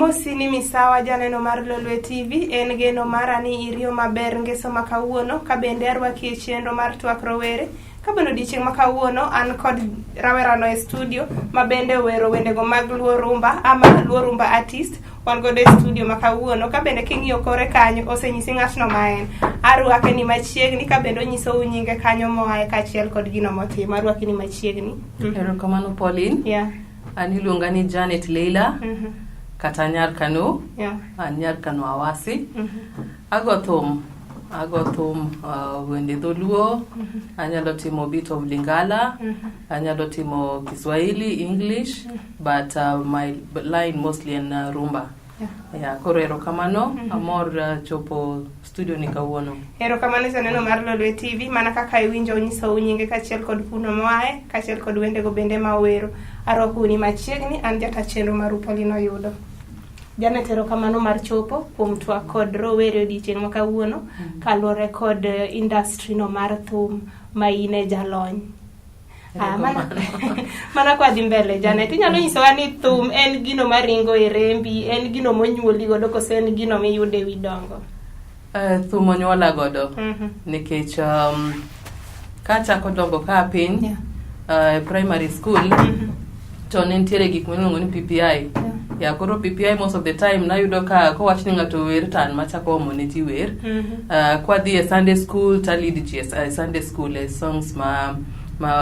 Amosini misawa janeno mar Lolwe TV, en geno mara ni irio maber ngeso makawuono, kabende arwaki e chenro mar twak rowere. Kabendo dichieng' makawuono an kod rawerano e studio, mabende wero wendego mag luo rumba ama luo rumba artist. Wan godo e studio makawuono, kabende king'iyo kore kanyo osenyisi ng'atno maen. Arwake ni machiegni, kabende onyiso nyinge kanyo moaye kachiel kod gino motimo. Arwaki ni machiegni. Erokamano Pauline. Yeah. An iluonga ni Janet Leila. Kata Nyar Kano. Yeah. An Nyar Kano Awasi. Ago thum wende dholuo. Anyalo timo bit of Lingala. Anyalo timo Kiswahili, English, but my line mostly in rumba. Yeah, koro erokamano, amor chopo studio ni kawuono. Erokamano janeno mar Lolwe TV, mana kaka iwinjo onyiso nyinge kachiel kod kuno moaye, kachiel kod wendego bende mawero. Arwaku ni machiegni, an jata chenro mar Pauline Oyudo. Janet, erokamano mar chopo kuom twak kod rowere odiochieng' makawuono, kaluwore kod industry no mar thum ma in e jalony. Mana kwa dhi mbele, Janet, inyalo nyisowa ni thum en gino maringo e rembi, en gino monyuoli godo kose en gino miyude wi dongo? Thum onyuola godo, nikech kachako dongo ka piny, primary school, to ne nitiere gik miluongo ni PPI. Ya koro PPI most of the time nayudo ka kowach ni ng'ato wer tan machako omo ne ji wer. Kwa dhi e Sunday school ta lead ji Sunday school songs ma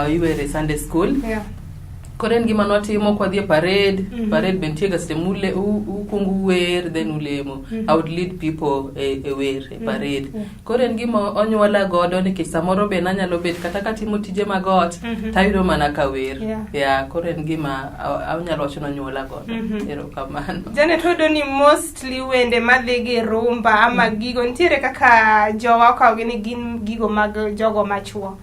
iwere Sunday school. Yeah. Koro en gima notimo kwa dhi e parade, parade bentie ga stemule ukungu wer then ulemo. I would lead people e wer e parade. Koro en gima onyuola godo nikech samoro be nanyalo bet kata ka timo tije magot tayudo mana ka wer. Yeah, koro en gima anyalo wacho ni onyuola godo. Erokamano. Janet, hodo ni mostly wende madhi gi rumba ama gigo ntiere kaka jowa okaw gini gin gigo mag jogo machuo.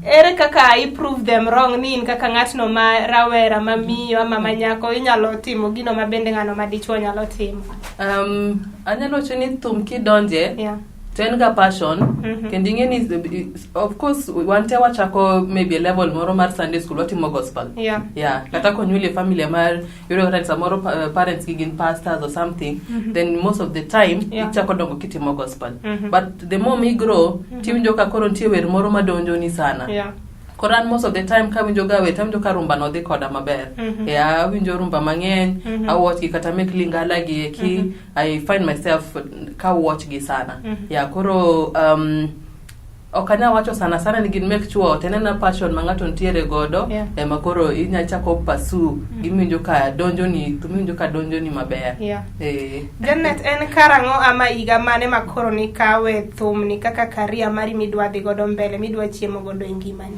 Ere kaka I prove them wrong ni in kaka ng'atno ma rawera mamiyo ama manyako inyalo timo gino mabende ng'ano madichuo nyalo timo? Anyalo wacho ni thum kidonje, ten ga passion, kendo ing'eni, of course, wante wachako maybe a level moro mar Sunday school, watimo gospel. Yeah. Kata konyuoli family mar, yudo kata samoro parents gin pastors or something, then most of the time, ichako dongo kitimo gospel. But the more we grow, tiwinjo ka koro nitie wer moro madonjo ni sana. Koran most of the time ka winjo ga wetam jo ka rumba no dhi koda maber. Yeah, winjo rumba mang'eny, I watch gi kata mek Lingala gi eki, I find myself ka watch gi sana. Yeah, koro okanya wacho sana ni gin mek chuo tenena passion mangato ntiere godo ema koro inya chako pasu giminjo ka donjo ni maber. Janet, en karango ama iga mane makoro ni kawe thum ni kaka career mari midwa dhi godo mbele, midwa chiemo godo e ngimani?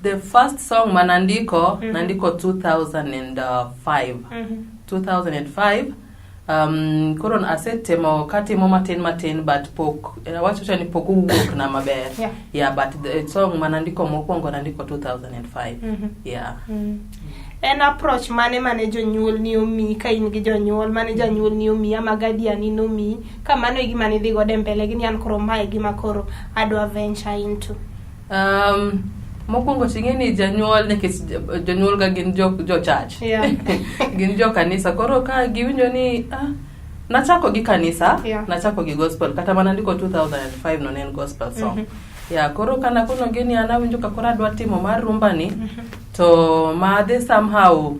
The first song nandiko 2005. 2005. Koro asetemo katimo matin but pok wacho ni pok uwuok na maber. Yeah, but the song manandiko mokwongo nandiko 2005. En approach mane jonyuol ni omi ka in gi jonyuol, mane janyuol ni omi ama guardian ni omi ka mano e gima ni dhi godo mbele gini an koro mae gima koro adwa venture into? Mokwongo ting'eni janyuol nikech jonyuol ga gin jo church. Gin jo kanisa, koro ka giwinjo ni nachako gi kanisa, nachako gi gospel, kata mana ndiko 2005 no en gospel song. Koro kana kono gini anawinjo ka koro adwa timo mar rumba ni, to madhe somehow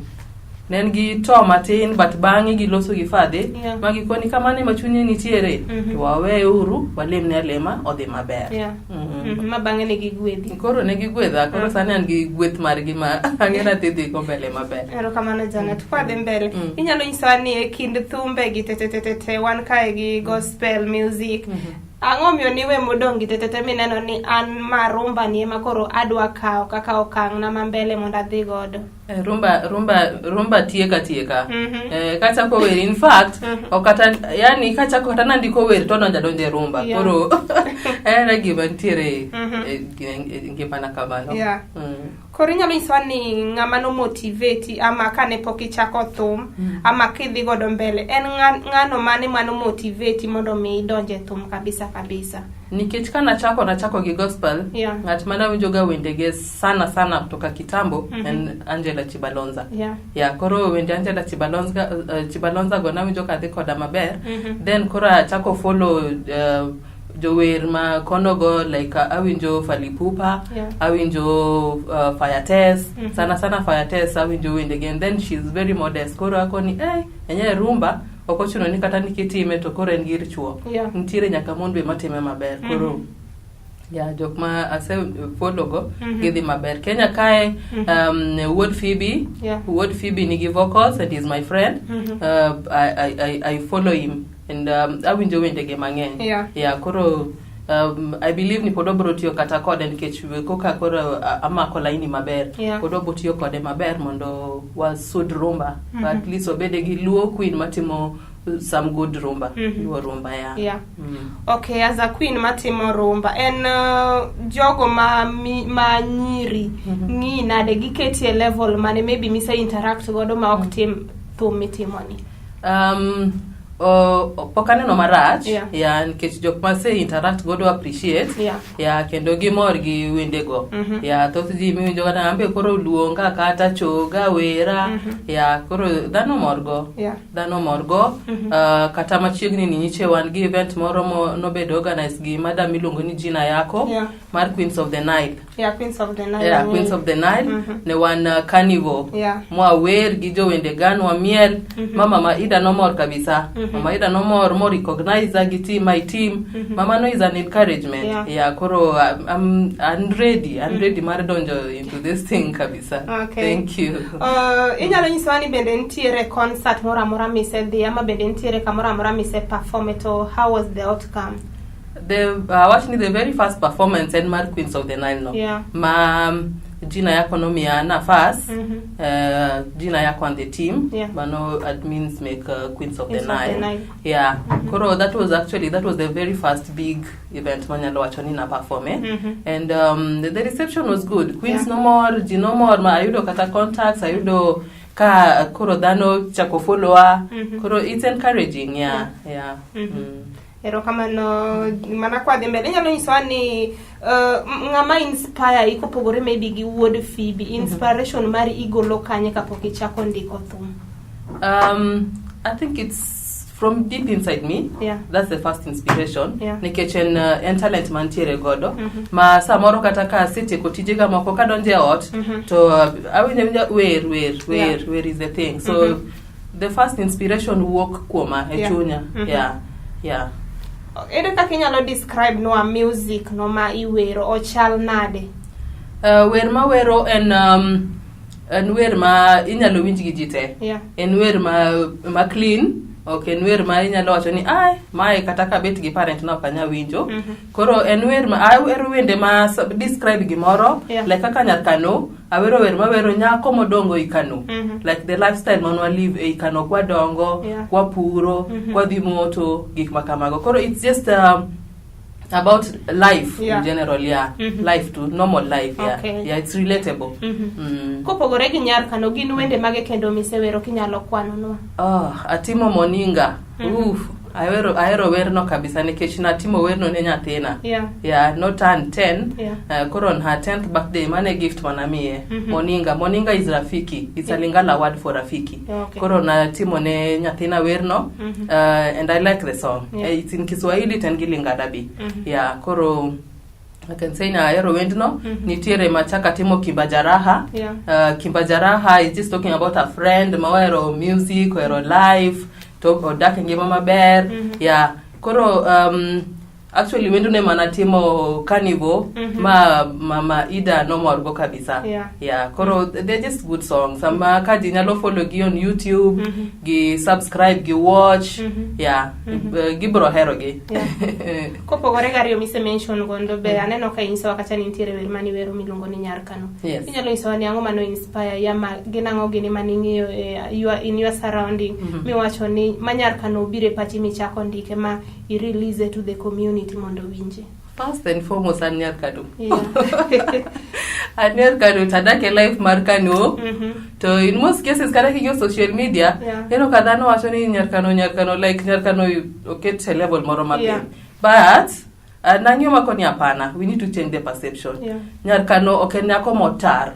nen gi to matin but bang'e giloso gi fadhe magi koni kamane machunye nitiere to wawe uru walemne alema odhi maber. Ma bang'e ne gigwedhi. Koro ne gigwedha, koro sani an gi gweth margi ma ang'ena dhi go mbele maber. Erokamano Janet, kwa dhi mbele. Inyalo nyisowa ni e kind thumbe gi te wan kae gi gospel music. Ang'o miyo niwe modong' gi te mineno ni an marumba ni ema koro adwa kawo kaka okang' na mbele mondo adhi godo? Rumba tieka. Kachako wer, in fact, okata yani kachako kata nandiko wer to donje rumba. Koro era gima ntiere ngimana kamano. Koro inyalo nyisowa ni ng'ama no motivate ama kane pok ichako thum ama kidhi godo mbele, en ng'ano mane mano motivate mondo mi idonje thum kabisa? nikech kana nachako gi gospel, ng'at mana winjoga wendege sana kutoka kitambo en Angela Chibalonza. Koro wende Angela Chibalonza go nawinjo kadhi koda maber. Then koro achako follow jower ma konogo like awinjo Falipupa, awinjo Fire Test, sana Fire Test awinjo wendege. And then she's very modest. Koro akoni enye rumba okochuno ni kata nikitime to koro en gir chuo. Ntiere nyaka mon be matime maber. Koro jok ma ase follow go gidhi maber. Kenya kae Ward Phoebe nigi vocals and he's my friend. I follow him and awinjo wendege mang'eny. Koro I believe ni podobro tiyo kata kode nikech koka koro amako laini maber. Podobro tiyo kode maber mondo wasud rumba. But at least obede gi Luo Queen matimo some good rumba. Luo rumba Okay, as a queen matimo rumba. En jogo ma nyiri ngi nade giketie level mane maybe mise interact godo ma ok tim thum mitimoni. Pokaneno marach nikech jok ma se interact godo appreciate kendo gimor gi wendego. Thoth ji miwinjo kata ambe koro luonga kata choga wera koro dhano morgo. Kata machiegni ni nyiche wan gi event moro nobedo organize gi madam miluongo ni Gina Yako mar Queens of the Nile. Queens of the Nile. Queens of the Nile. Ne wan carnival. Mwa wer gi jo wende gan wa miel. Mama Maida no mor kabisa. Mama Ida no more recognize my team. Mama no is an encouragement. Koro I'm ready mar donjo into this thing kabisa. Thank you. Inyalo nyiswani bende ntiere concert mora mise dhi ama bende ntiere kamora mise perform to how was the outcome? Watching the very first performance in Mar Queens of the Nile no. Ma Gina Yako no mia nafas. Gina Yako and the team. Mano admins make Queens of the Nile. Koro that was the very first big event manyalo wachoni na perform. And the reception was good. Queens no more, Gina no more. Ma ayudo kata contacts, ayudo ka koro dano chako follower. Koro it's encouraging. Ero kama no mana kwa dembele nyalo nyiswani ngama inspire iko pogore maybe gi Ward Phoebe inspiration mari igolo kanye kapoki chako ndiko thum. I think it's from deep inside me. That's the first inspiration. Nikechen talent mantiere godo. Ma samoro kataka site kotijega mako kadonje ot to awinja where is the thing. So the first inspiration walk kuoma echunya. Ere kaka inyalo describe no music no ma iwero o chal nade? Wer ma wero en wer ma inyalo winj gi jite. En wer ma clean. Okay, en wer ma inyalo wacho ni mae kata ka bet gi parent na kanya winjo. Koro en wer ma awero wende ma describe gimoro like kaka nyakano. Awero wer ma wero nyako modongo ikano. Like the lifestyle manwa live e ikano kwa dongo, kwa puro, kwa dhimoto, gik makamago. Koro it's just about life in general, life to normal life, it's relatable. Kopogore gi nyar kano gin wende mage kendo misewero kinyalo kwano no? Atimo moninga. Aero werno kabisa nikech natimo werno ne nyathina. No turn 10. Koro on her 10th birthday mane gift manamie. Moninga is rafiki. It's a Lingala word for rafiki. Koro natimo ne nyathina werno. And I like the song. It's in Kiswahili tengili ngadabi. Koro I can say na aero wendno nitiere machaka timo Kimbajaraha. Kimbajaraha is just talking about a friend, mawero music, wero life. Talk or dark ngema maber. Koro actually wendo ne manatimo carnival mama Ida no more go kabisa. Koro they're just good songs. Sama kaji nyalo follow gi on YouTube, gi subscribe, gi watch. Gibro hero gi. Kopogore gari mise mention gondo be aneno ka inso wakati nitiere wer mani wero milongo ni nyar kano. Inyalo inso ni ango mano inspire yama ginango gini maningio you are in your surrounding. Mi wacho ni manyar kano bire pachi michako ndike ma i-release to the community mondo winje. First and foremost anyar kano. Anyar kano tadake life mar kano. To in most cases kada ki social media eno kadano wacho ni nyar kano like nyar kano oket level moro maber. But Nangyo makoni apana, we need to change the perception. Nyar kano oken nyako motar.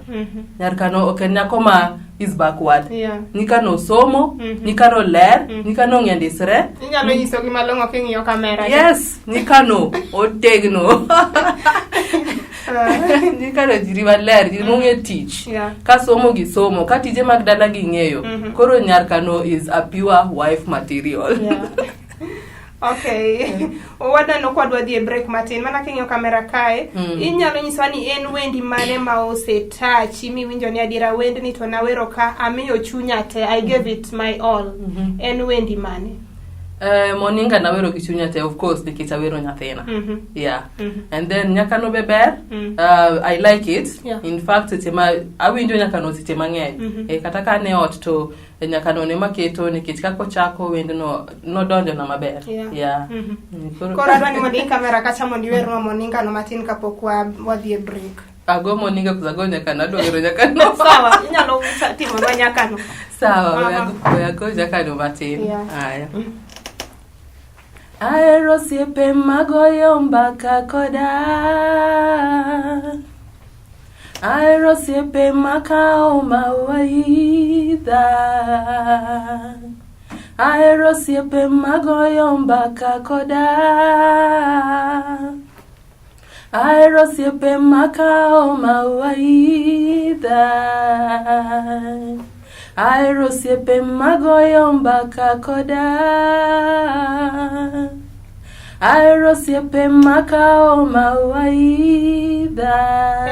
Nyar kano oken nyako ma is backward. Nikano somo, nikano ler, nikano ngendisre. Inyalo nyiso gi malongo kingiyo kamera. Yes, nikano otegno. Nikano jiri maler, jiri monge teach. Ka somo gi somo, ka tije mag dala gi ng'eyo. Koro nyar kano is a pure wife material. Okay. Wadano kwadwa dhi break matin. Mana kingiyo kamera kae. Inyalo nyiswa ni en wendi mane ma osetachi miwinjo ni adira wendi ni to nawero ka amiyo chunya te. I gave it my all. En wendi mane? Moninga nawero gi chunya te, of course, nikech awero nyathina. Yeah. And then nyakano beber, I like it. In fact, awinjo nyakano seche mang'eny. Kata ka ne ot to nyakano ne maketo nikech kako chako wendo no donjo na maber. Yeah. Koro adwani mondo kamera kacha mondo iwer moninga no matin kapok wadhi break. Ago moninga kuzago nyakano adwero nyakano. Sawa, inyalo timo nyakano. Sawa, ago nyakano matin. Aya. Ahero siepe magoyo mbaka koda. Ahero siepe makao mawaidha. Ahero siepe magoyo mbaka koda. Ahero siepe makao mawaidha. Ahero siepe magoyo mbaka koda. Ahero siepe makao mawaidha.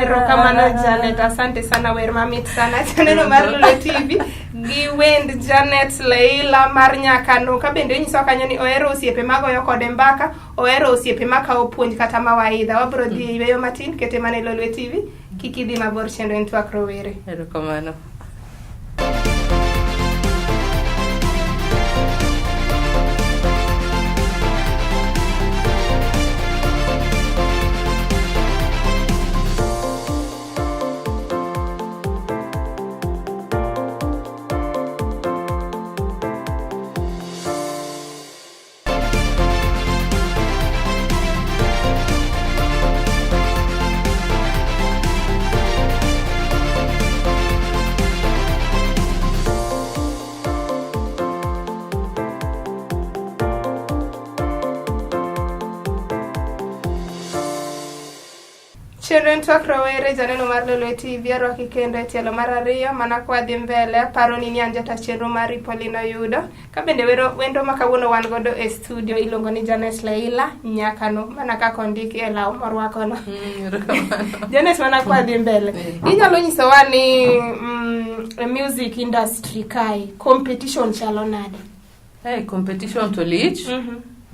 Erokamano Janet, asante sana wer mamit sana. Chaneno mar Lulu TV gi wend Janet Leila mar nyakano. Ka bende nyiso kanyo ni ohero osiepe magoyo kode mbaka, ohero osiepe makao puonj kata mawaidha. Wabro dhi yweyo matin kete mane Lulu TV. Kiki dhi mabor chendo en twak rowere. Erokamano. Children twak rowere janeno mar Lulu TV arwaki kendo e tielo mar ariyo mana kwa dhi mbele paro ni anjata chenro mar Ipolino yudo ka bende wendo makawuono wan godo e studio iluongo ni Janet Leila nyakano mana kaka ondiki e law morwako no. Janet mana kwa dhi mbele inyalo nyisowa ni music industry kai competition chalo nade? Hey, competition to lich,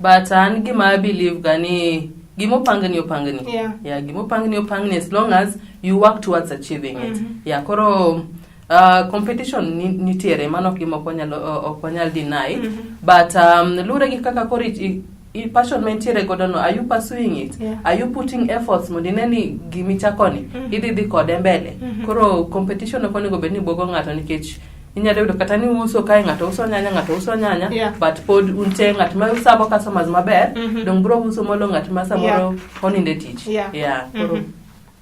but an gima believe gani gimo pangani opangani. Yeah, gimo pangani as long as you work towards achieving it. Yeah, koro competition nitiere mano gimo okonyal deny. But lure gi kaka kori passion mentiere godo no, are you pursuing it? Are you putting efforts modineni gimi chakoni? Idhi kode mbele. Koro competition okoni go bedni bogo ngato nikech inyalo yudo kata ni uso kae ngato uso nyanya but pod unte ngat ma usabo customers maber dong bro uso molo ngat ma samoro oninde tich koro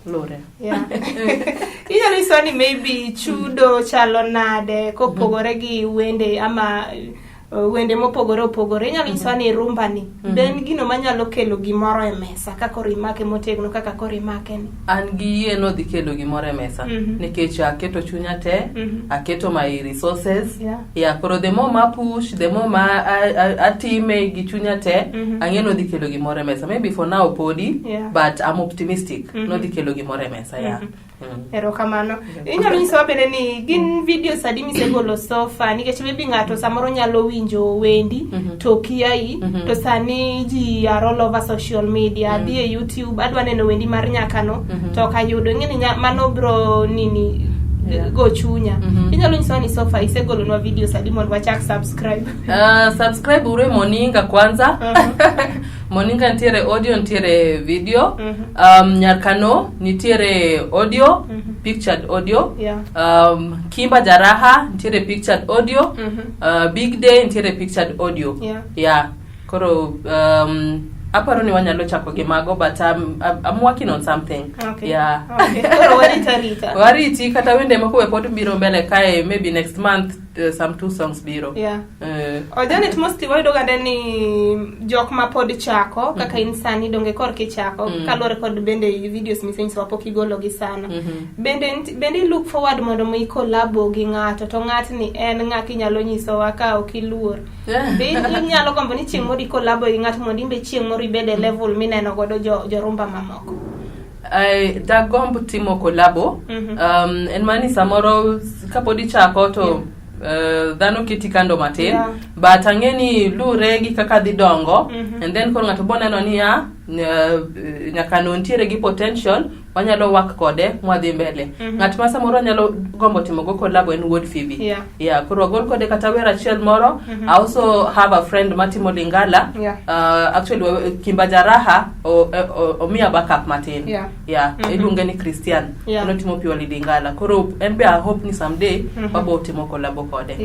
lore inyalo iso ni maybe chudo chalo nade kopogore gi wende ama wende mopogore opogore inyalo iso ni rumba ni ben gino manyalo kelo gimoro e mesa kaka rimake motegno kaka korimake ni an gi yie no dhi kelo gimoro e mesa nikech aketo chunya te aketo my resources koro the more ma push the more ma atime gi chunya te ang'eno dhi kelo gimoro e mesa maybe for now podi but I'm optimistic no dhi kelo gimoro e mesa Erokamano. Inyalo nyiso bende ni gin videos adi misegolo sofa nikech maybe ngato samoro nyalo winjo wendi to kiai to sani ji are all over social media dhi e YouTube adwa neno wendi mar nyakano to kayudo ngeni mano bro nini go chunya inyalo nyiso ni sofa isegolo nwa videos adi mondo wachak subscribe subscribe ure Moninga kwanza Moninga ntiere audio ntiere video nyakano nitiere audio pictured audio Kimba Jaraha ntiere pictured audio Big Day ntiere pictured audio koro aparo ni wanyalo chako gi mago, but I'm working on something. Okay. Yeah. Okay. Wariti kata wende moko we pod biro mbele kae, maybe next month some 2 songs biro. Yeah. Janet mostly wayudo gande ni jok ma pod chako kaka insani donge korki chako kalore kod bende videos misenyiso wapok igolo gi sana. Bende look forward mondo mo collabo gi ng'ato to ng'atni en ng'aki nyalo nyiso wa ka okiluor. Be inyalo gombo ni chieng' moro collabo gi ng'ato mondo imbe chieng' moro ibede level mineno godo jorumba mamoko. Dagombo timo collabo. En mani samoro kapodi chako to dhano kiti kando matin, but angeni lure gi kaka dhi dongo, and then koro ng'ato boneno ni nyaka nontiere gi potential, wanyalo work kode mwadhi mbele. Ng'at ma samoro nyalo gombo timo go collab en Wood Phoebe. Koro gol kode kata wera achiel moro. I also have a friend Matimo Lingala. Actually Kimba Jaraha omiya backup matin. Iluonge ni Christian. Ono timo purely Lingala. Koro en be I hope ni someday wabo timo collab kode.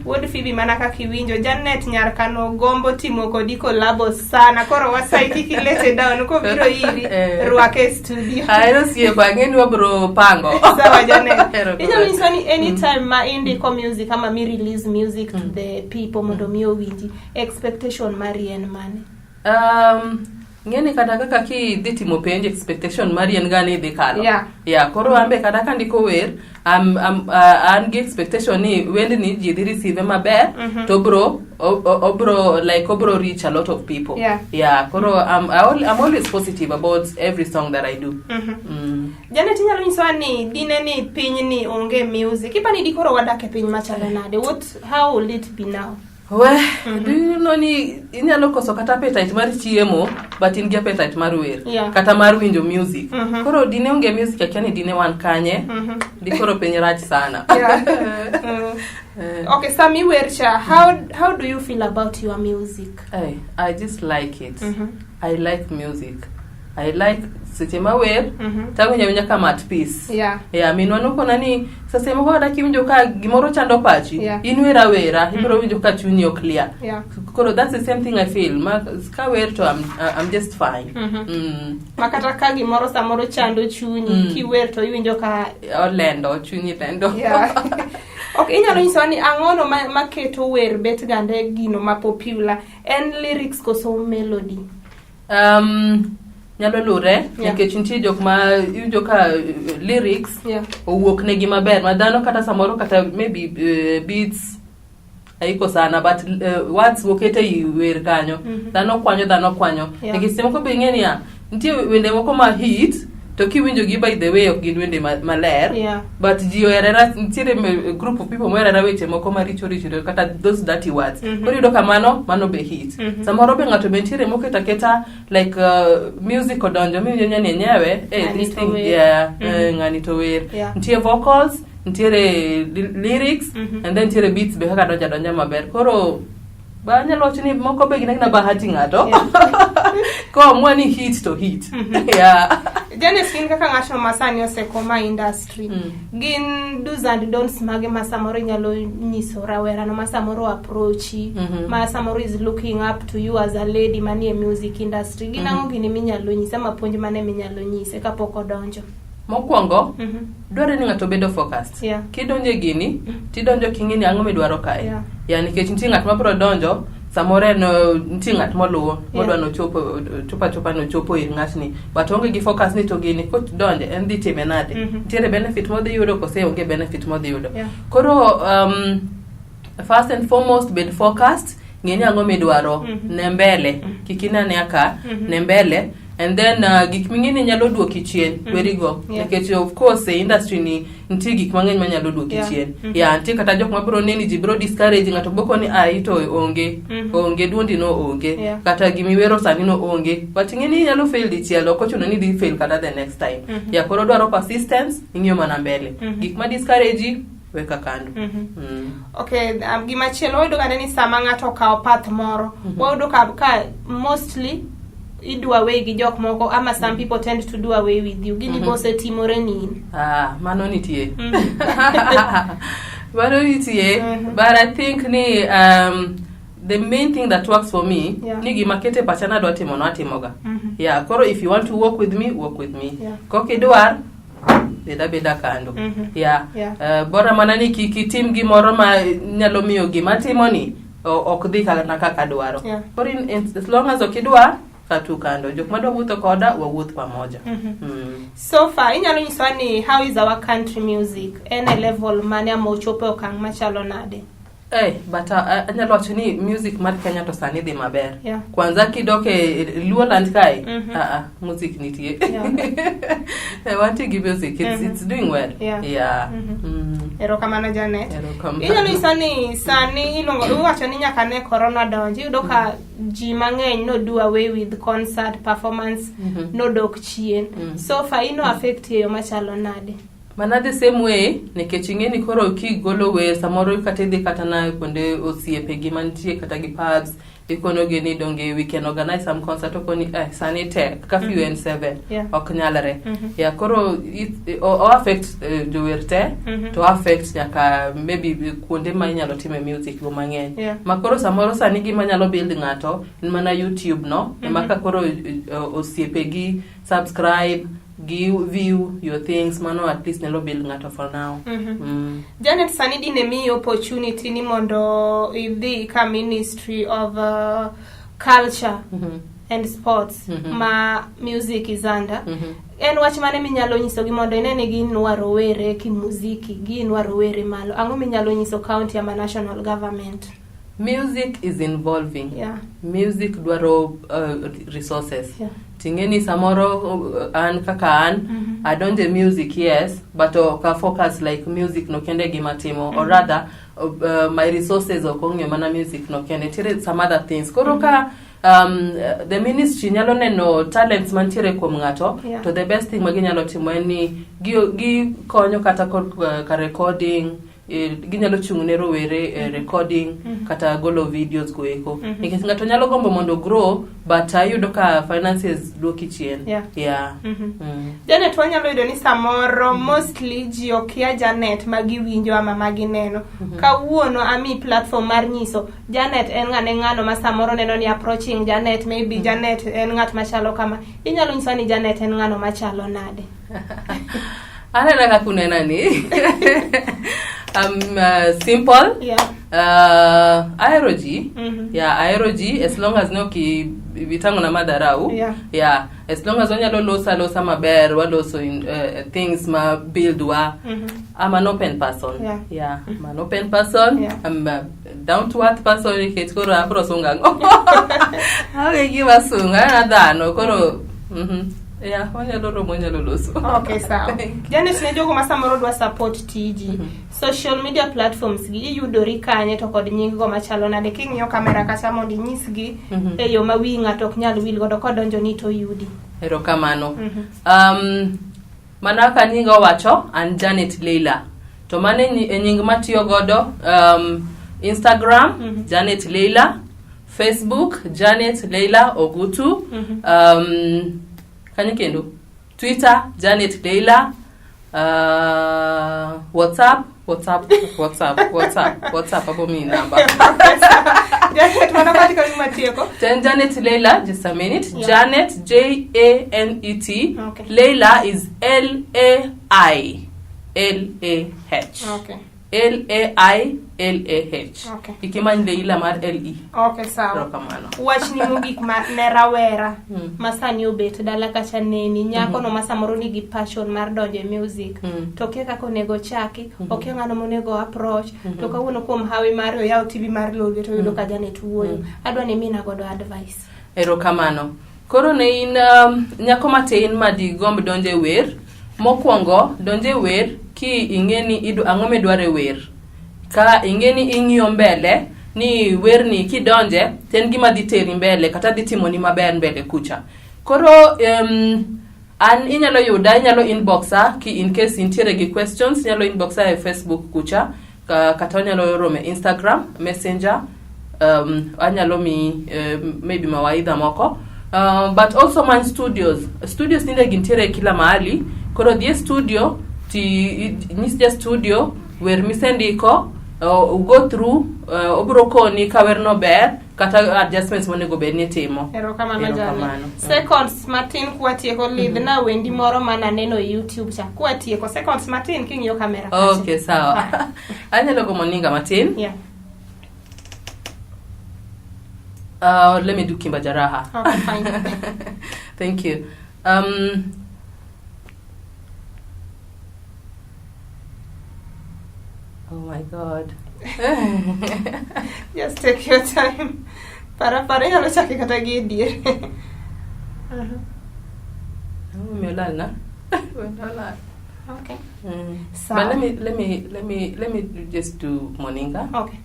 Wood Phoebe mana kaka iwinjo, Janet nyar kano gombo timo kodi collab sana. Koro wasaiki kilete down ko biro iri ruake studio. Aero siye bangeni wabro pango. Sawa Janet. Inyalo nyisani anytime ma indiko music ama mi release music to the people mondo mi owinji, expectation mari en mane? Ngeni kata kaka ki dhitimo penj expectation mari en gani dhi kalo. Koro ambe kata kandiko wer an gi expectation ni wendni ji dhi receive maber, to obro reach a lot of people. Koro I'm always positive about every song that I do. Janet inyalo nyisowa ni dine ni piny ni onge music, ipani di koro wadake piny machalo nade? How will it be now? Do you know ni inyalo koso kata appetite mar chiemo, but in gi appetite mar wer, kata mar winjo music. Koro dine onge music akiani dine wan kanye, di koro piny rach sana. Okay, Sami Wercha, how do you feel about your music? I just like it. I like music. I like sechema wer, tawinja kama at peace. Minwano kona ni sasa moko kada kiwinjo ka gimoro chando pachi, inwera ibro winjo ka chunyi ok clear. Koro that's the same thing I feel. Ka wer to I'm just fine. Makata ka gimoro samoro chando chunyi, ki wer to iwinjo ka olendo chunyi lendo. Okay, inyalo nyisowa ni ang'ono maketo wer bet gande gino ma popular, en lyrics koso melody? Nyalo lure, nikech nitie jok ma iwinjo ka lyrics owuok negi maber, ma dhano kata samoro kata maybe beats aiko sana, but words wokete i wer kanyo, dhano kwanyo. Nikech semo ko be ng'eni nitie wende moko ma hit, to kiwinjo gi by the way ok gin wende maler, but ji oherera, nitiere group of people moherera weche moko maricho kata those dirty words. Koro yudo kamano mano be hit. Samoro be ng'ato be nitiere moketa like music odonjo miwinjo nyani nyewe, this thing ng'ani to wer. Nitiere vocals, nitiere lyrics, and then nitiere beats be kaka donja maber. Koro banyalo wacho ni moko be gina bahati ng'ato. Ko mwani hit to hit. Janet kin kaka ng'ato masani osekoma industry. Gin do's and don'ts mage masamoro nyalo nyiso rawera no masamoro approachi, masamoro is looking up to you as a lady manie music industry. Gin ang'o gini minyalo nyise, mapuonj mane minyalo nyise kapok odonjo? Mokwongo, dware ni ng'ato bedo focused. Kidonje gini, tidonjo king'eni ang'o midwaro kae. Nikech nitie ng'at mabro donjo, samore no nitie ng'at moluwo, modwa no chopo ir ng'atni. But onge gi focus ni to gini ko donje en dhi time nade. Nitiere benefit modhi yudo kose onge benefit modhi yudo. Koro first and foremost bed focused, ng'eni ang'o midwaro, ne mbele, kikinane aka ne mbele. And then gik mingine nyalo duoki chien, where go. Nikech of course the industry ni ntie gik mang'eny manyalo duoki chien. Ntie kata jok mabro neni ji bro discourage ng'ato boko ni ito onge duondi no onge, kata gimiwero sani no onge. But ng'eni nyalo fail di chielo, kochuno ni di fail kata the next time. Koro dwaro persistence, ing'iyo mana mbele. Gik ma discourage weka kando. Okay, gima chielo wayudo gane ni sama ng'ato kao path moro, wayudo ka mostly you do away gi jok moko, ama some people tend to do away with you. Gini bose timore nini? Mano nitie. Mano nitie. But I think ni the main thing that works for me ni gima kete pachana do timo no atimoga. Yeah, koro if you want to work with me, kokidwar beda kando. Bora mana ni kitim gimoro ma nyalo miyo gima timo ni ok dhi kana kaka dwaro. Koro as long as okidwar katu kando, jok madwa wuotho koda wawuoth pamoja. So far inyalo nyiswa ni how is our country music en a level mane amochope okang' machalo nade? But anyalo wacho ni music mar Kenya to sani dhi maber. Kwanza kidoke Luoland kae, music nitie. I want to give music, it's doing well. Erokamano Janet. Inyalo nyiswa ni sani iwacho ni nyaka ne corona donji, yudo ka ji mang'eny no do away with concert performance, no dok chien. So far affect yo machalo nade? Mana the same way, nikech ing'eni koro kigolo we samoro kata idhi kata na kuonde osiepe gi mantie kata gi pubs, ikono geni donge we can organize some concert okoni sani tek ka few and 7 ok nyalare. Koro it affect jowerte to affect nyaka maybe kuonde ma inyalo time music go mang'eny. Makoro samoro sani gima nyalo build ng'ato in mana YouTube no, maka koro osiepe gi subscribe, view your things, mano at least nelo build ngato for now. Janet sani dine mi opportunity ni mondo idhi ka Ministry of Culture and Sports ma music is under. En wach mane minyalo nyiso gi mondo inene gi nwaro were ki muziki gi nwaro were malo. Ango minyalo nyiso county ama national government? Music is involving. Music dwaro resources. Tingeni samoro an kaka an I don't do music, yes, but ka focus like music no kende gimatimo, or rather my resources okong'e mana music no kende tire some other things. Koro ka the ministry nyalo neno talents mantiere kuom ng'ato, to the best thing maginyalo timo en ni gi konyo kata ka recording, ginyalo chung'ne rowere recording kata golo videos go eko. Nikech ng'ato nyalo gombo mondo grow but ayudo ka finances duoki chien. Janet wanyalo yudo ni samoro mostly ji okia Janet magiwinjo ama magineno. Kawuono ami platform mar nyiso Janet en ng'ano ma samoro neno ni approaching Janet, maybe Janet en ng'at machalo kama. Inyalo nyisa ni Janet en ng'ano machalo nade? Anena ka kunena ni. I'm simple. Aeroji. Aeroji as long as no ki vitango na madarau. As long as onyalo losa maber waloso in things ma build wa. I'm an open person. I'm an open person. I'm a down to earth person. Ikech koro abro sunga. Okay, give us sunga na dano koro. Wanyalo loso. Okay, sawa. Janet ne jogo masamoro dwa support tiji. Social media platforms gi yudori kanye to kod nying go machalo nade king'iyo kamera kacha mondo inyisgi e yo ma wi ng'ato ok nyal wil godo kodonjo ni to yudi. Erokamano. Mana ka nyinga wacho an Janet Leila. To mane nying matiyo godo Instagram Janet Leila, Facebook Janet Leila Ogutu, kanyekendo Twitter Janet Leila, WhatsApp abo mi number. Janet wana katika ni matieko. Janet Leila, just a minute. Janet Janet. Leila is LAILAH. Okay. LAILAH. Okay. Ikiman Leila mar LE. Okay, sawa. Rokamano. Watch ni mugik ma nerawera. Masani obet dala kacha neni nyako no masamoro ni gi passion mar donjo music. To ke kako nego chaki, oke ng'ano monego approach, to kawuono kuom hawi mar yaw TV mar Lolwe to yudo ka Janet wuoyo. Adwa ni mina godo advice. Erokamano. Koro ne in nyako matin madi gomb donje wer. Mokwongo donje wer ki ingeni ang'ome dware wer. Ka ingeni ing'iyo mbele ni wer ni kidonje ten gima dhi teri mbele kata dhi timo ni maber mbele kucha. Koro an inyalo yuda inyalo inboxa ki in case intiere gi questions inyalo inboxa e Facebook kucha kata inyalo rome Instagram Messenger anyalo mi maybe mawaidha moko. But also man studios ninde gintiere kila mahali. Koro die studio ti nisja studio where misendiko go through obro koni ka werno ber kata adjustments monego bed ni timo. Erokamano. Seconds matin kwatieko lidhna wendi moro mana neno YouTube cha. Kwatieko seconds matin king'iyo kamera. Okay, sawa. Anyalo go moninga matin. Yeah. Let me do Kimba Jaraha. Okay, fine. Thank you. Oh my God. Just take your time. Para yalo chake kata gi dier. Melal na. Melal. Okay. So but let me just do Moninga. Okay.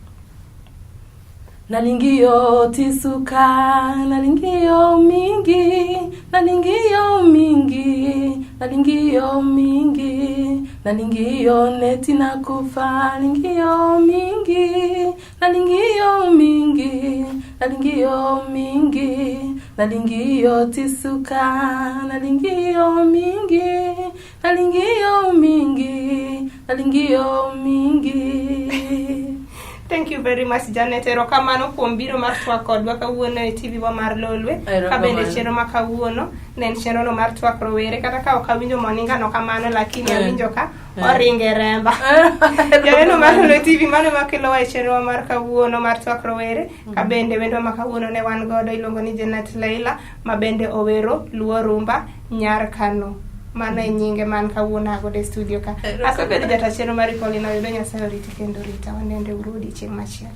Nalingio tisuka, nalingio mingi, nalingio mingi, nalingio mingi, nalingio neti na kufa, nalingio mingi, nalingio mingi, nalingio mingi, nalingio tisuka, nalingio mingi, nalingio mingi, nalingio mingi. Thank you very much, Janet. Erokamano kuom biro mar twak kodwa kawuono e TV wa mar Lolwe. Ka bende chenro ma kawuono ne en chenro no mar twak rowere kata ka ok awinjo Moninga no kamano lakini awinjo ka oringe remba. Janeno mar Lolwe TV mano makelo wa chenro mar kawuono mar twak rowere. Ka bende wendo ma kawuono ne wan godo iluongo ni Janet Leila ma bende owero luo rumba nyar Kano. Mana nyinge man kawuono ago de studio ka. Asabedo jata chenro mar Colina yudo Nyasaye oriti kendo rita wanende urudi chieng' machielo.